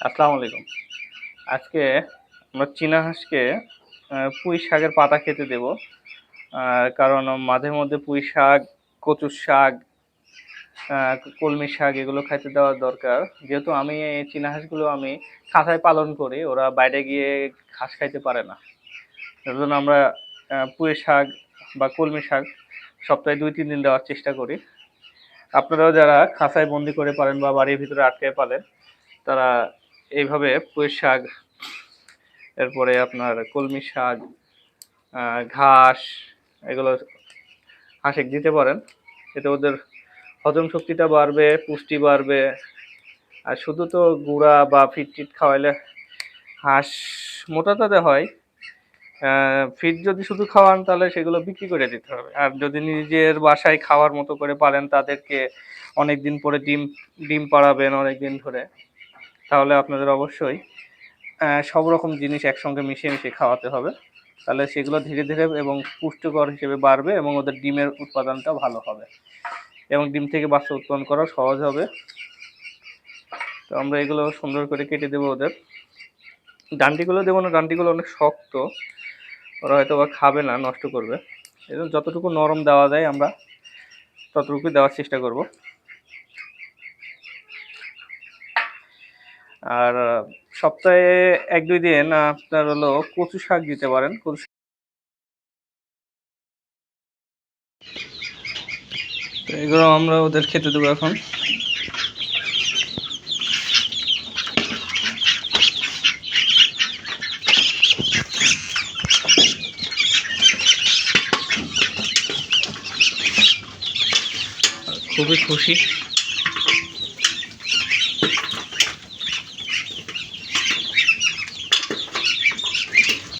আসসালামু আলাইকুম। আজকে আমরা চীনা হাঁসকে পুঁই শাকের পাতা খেতে দেব। কারণ মাঝে মধ্যে পুঁই শাক, কচুর শাক, কলমি শাক এগুলো খাইতে দেওয়া দরকার। যেহেতু আমি এই চীনা হাঁসগুলো আমি খাঁচায় পালন করি, ওরা বাইরে গিয়ে ঘাস খাইতে পারে না। এজন্য আমরা পুঁই শাক বা কলমি শাক সপ্তাহে ২-৩ দিন দেওয়ার চেষ্টা করি। আপনারাও যারা খাঁচায় বন্দি করে পালেন বা বাড়ির ভিতরে আটকে পালেন, তারা এইভাবে পুঁই শাক, এরপরে আপনার কলমি শাক, ঘাস এগুলো হাঁসে দিতে পারেন। এতে ওদের হজম শক্তিটা বাড়বে, পুষ্টি বাড়বে। আর শুধু তো গুঁড়া বা ফিট টিট খাওয়াইলে হাঁস মোটা তাজা হয়। ফিট যদি শুধু খাওয়ান তাহলে সেগুলো বিক্রি করে দিতে হবে। আর যদি নিজের বাসায় খাওয়ার মতো করে পারেন, তাদেরকে অনেক দিন পরে ডিম ডিম পাড়াবেন অনেক দিন ধরে, তাহলে আপনাদের অবশ্যই সব রকম জিনিস একসঙ্গে মিশিয়ে মিশিয়ে খাওয়াতে হবে। তাহলে সেগুলো ধীরে ধীরে এবং পুষ্টিকর হিসেবে বাড়বে এবং ওদের ডিমের উৎপাদনটা ভালো হবে এবং ডিম থেকে বাচ্চা উৎপাদন করা সহজ হবে। তো আমরা এগুলো সুন্দর করে কেটে দেবো। ওদের ডান্ডিগুলো দেবো না, ডান্ডিগুলো অনেক শক্ত, ওরা হয়তো বা খাবে না, নষ্ট করবে। এই জন্য যতটুকু নরম দেওয়া যায় আমরা ততটুকুই দেওয়ার চেষ্টা করব। আর সপ্তাহে ১-২ দিন আপনার হলো কচু শাক দিতে পারেন। তো এগুলো আমরা ওদের খেতে দেবো এখন। খুবই খুশি